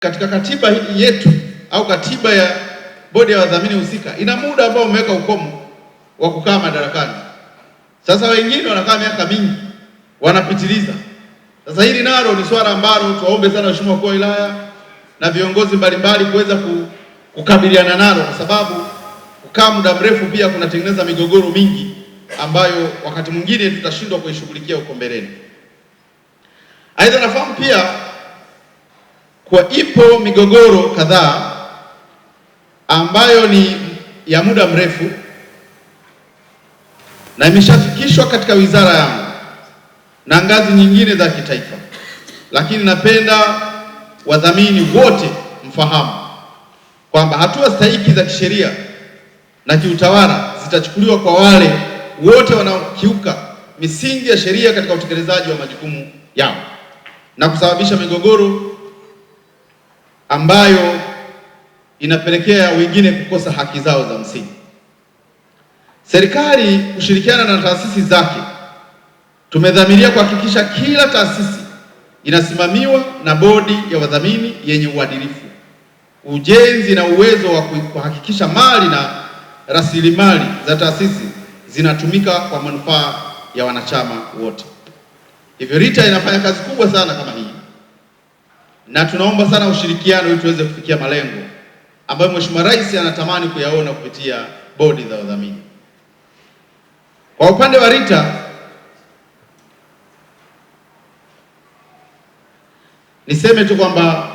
Katika katiba yetu au katiba ya bodi ya wadhamini husika ina muda ambao umeweka ukomo wa kukaa madarakani. Sasa wengine wanakaa miaka mingi wanapitiliza. Sasa hili nalo ni swala ambalo tuwaombe sana Mheshimiwa Mkuu wa Wilaya na viongozi mbalimbali kuweza kukabiliana nalo, kwa sababu kukaa muda mrefu pia kunatengeneza migogoro mingi ambayo wakati mwingine tutashindwa kuishughulikia huko mbeleni. Aidha, nafahamu pia kwa ipo migogoro kadhaa ambayo ni ya muda mrefu na imeshafikishwa katika wizara yangu na ngazi nyingine za kitaifa, lakini napenda wadhamini wote mfahamu kwamba hatua stahiki za kisheria na kiutawala zitachukuliwa kwa wale wote wanaokiuka misingi ya sheria katika utekelezaji wa majukumu yao na kusababisha migogoro ambayo inapelekea wengine kukosa haki zao za msingi. Serikali kushirikiana na taasisi zake tumedhamiria kuhakikisha kila taasisi inasimamiwa na bodi ya wadhamini yenye uadilifu, ujenzi na uwezo wa kuhakikisha mali na rasilimali za taasisi zinatumika kwa manufaa ya wanachama wote. Hivyo RITA inafanya kazi kubwa sana kama hii, na tunaomba sana ushirikiano ili tuweze kufikia malengo ambayo Mheshimiwa Rais anatamani kuyaona kupitia bodi za wadhamini. Kwa upande wa RITA, niseme tu kwamba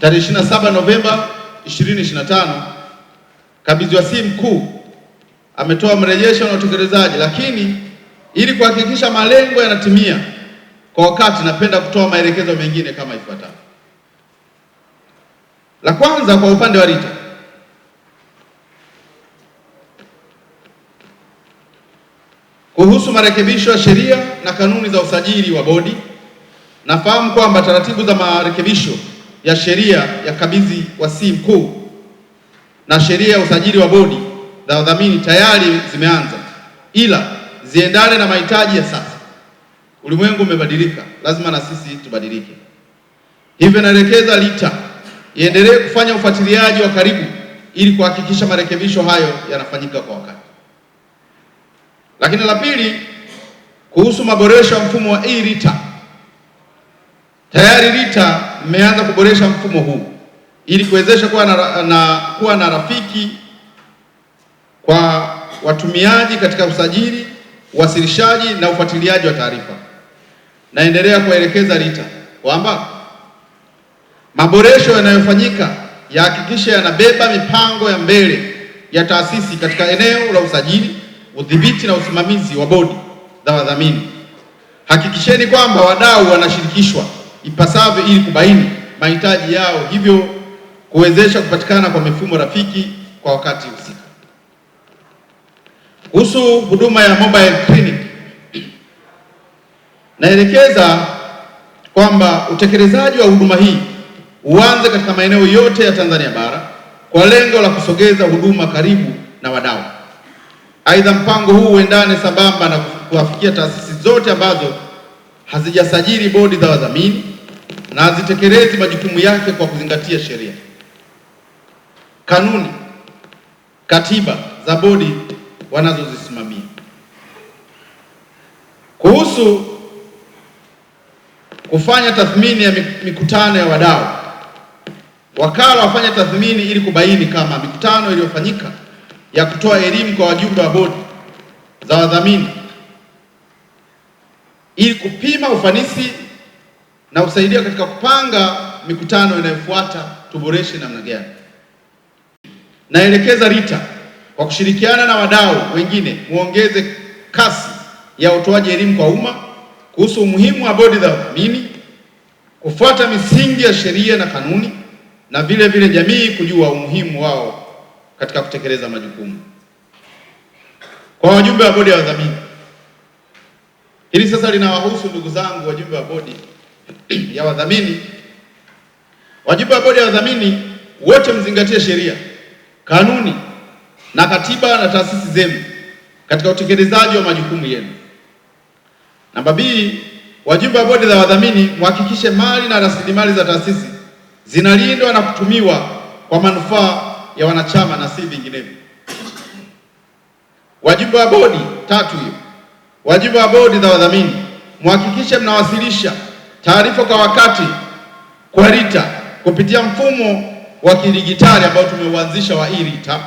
tarehe 27 Novemba 2025 Kabidhi Wasihi Mkuu ametoa mrejesho na utekelezaji, lakini ili kuhakikisha malengo yanatimia kwa wakati, napenda kutoa maelekezo mengine kama ifuatavyo. La kwanza, kwa upande wa RITA, kuhusu marekebisho ya sheria na kanuni za usajili wa bodi, nafahamu kwamba taratibu za marekebisho ya sheria ya Kabidhi Wasihi Mkuu na sheria ya usajili wa bodi za wadhamini tayari zimeanza, ila ziendane na mahitaji ya sasa. Ulimwengu umebadilika, lazima na sisi tubadilike. Hivyo naelekeza RITA iendelee kufanya ufuatiliaji wa karibu ili kuhakikisha marekebisho hayo yanafanyika kwa wakati. Lakini la pili, kuhusu maboresho ya mfumo wa RITA, tayari RITA imeanza kuboresha mfumo huu ili kuwezesha kuwa na rafiki kwa watumiaji katika usajili, uwasilishaji na ufuatiliaji wa taarifa. Naendelea kuelekeza RITA kwamba maboresho yanayofanyika yahakikishe yanabeba mipango ya mbele ya taasisi katika eneo la usajili, udhibiti na usimamizi wa bodi za wadhamini. Hakikisheni kwamba wadau wanashirikishwa ipasavyo ili kubaini mahitaji yao, hivyo kuwezesha kupatikana kwa mifumo rafiki kwa wakati husika. Kuhusu huduma ya mobile clinic, naelekeza kwamba utekelezaji wa huduma hii uanze katika maeneo yote ya Tanzania bara kwa lengo la kusogeza huduma karibu na wadau. Aidha, mpango huu uendane sambamba na kuwafikia taasisi zote ambazo hazijasajili bodi za wadhamini na hazitekelezi majukumu yake kwa kuzingatia sheria, kanuni, katiba za bodi wanazozisimamia. Kuhusu kufanya tathmini ya mikutano ya wadau, wakala wafanya tathmini ili kubaini kama mikutano iliyofanyika ya kutoa elimu kwa wajumbe wa bodi za wadhamini ili kupima ufanisi na usaidia katika kupanga mikutano inayofuata tuboreshe namna gani. Naelekeza RITA kwa kushirikiana na wadau wengine muongeze kasi ya utoaji elimu kwa umma kuhusu umuhimu wa bodi za wadhamini, kufuata misingi ya sheria na kanuni, na vile vile jamii kujua umuhimu wao katika kutekeleza majukumu. Kwa wajumbe wa bodi ya wadhamini, hili sasa linawahusu ndugu zangu wajumbe wa bodi ya wadhamini. Wajumbe wa bodi ya wadhamini wote mzingatie sheria, kanuni na katiba na taasisi zenu katika utekelezaji wa majukumu yenu. Namba B, wajumbe wa bodi za wadhamini mhakikishe mali na rasilimali za taasisi zinalindwa na kutumiwa kwa manufaa ya wanachama na si vinginevyo. Wajumbe wa bodi, tatu hiyo, wajumbe wa bodi za wadhamini mhakikishe mnawasilisha taarifa kwa wakati kwa RITA kupitia mfumo wa kidijitali ambao tumeuanzisha wa e-RITA.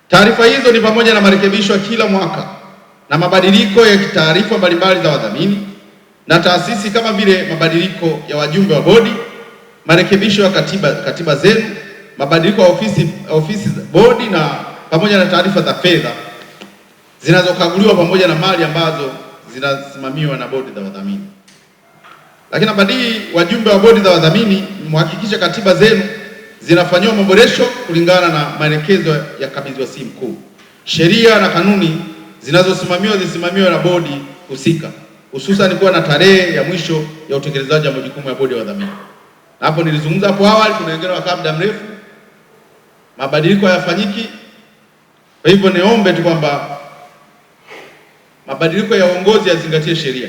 Taarifa hizo ni pamoja na marekebisho ya kila mwaka na mabadiliko ya taarifa mbalimbali za wadhamini na taasisi, kama vile mabadiliko ya wajumbe wa bodi, marekebisho ya katiba zenu, mabadiliko ya ofisi za bodi na pamoja na taarifa za fedha zinazokaguliwa pamoja na mali ambazo zinasimamiwa na bodi za wadhamini. Lakini namba D, wajumbe wa bodi za wadhamini mhakikisha katiba zenu zinafanyiwa maboresho kulingana na maelekezo ya kabidhi wasihi mkuu. Sheria na kanuni zinazosimamiwa zisimamiwe na bodi husika, hususan kuwa na tarehe ya mwisho ya utekelezaji wa majukumu ya bodi ya wadhamini. Na hapo nilizungumza hapo awali, kuna wengine wakaa muda mrefu, mabadiliko hayafanyiki. Kwa hivyo niombe tu kwamba mabadiliko ya uongozi yazingatie sheria.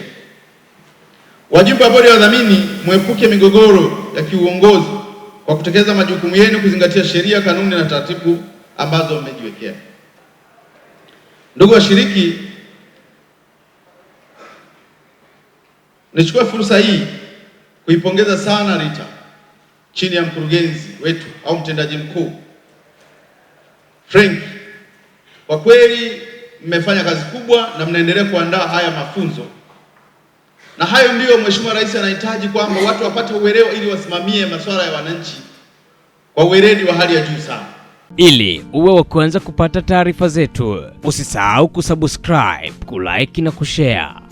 Wajumbe wa bodi ya wadhamini mwepuke migogoro ya kiuongozi kwa kutekeleza majukumu yenu, kuzingatia sheria, kanuni na taratibu ambazo mmejiwekea. Ndugu washiriki, nichukue fursa hii kuipongeza sana RITA chini ya mkurugenzi wetu au mtendaji mkuu Frank. Kwa kweli mmefanya kazi kubwa na mnaendelea kuandaa haya mafunzo, na hayo ndiyo Mheshimiwa Rais anahitaji, kwamba watu wapate uelewa ili wasimamie masuala ya wananchi kwa uweledi wa hali ya juu sana. Ili uwe wa kwanza kupata taarifa zetu, usisahau kusubscribe, kulike na kushare.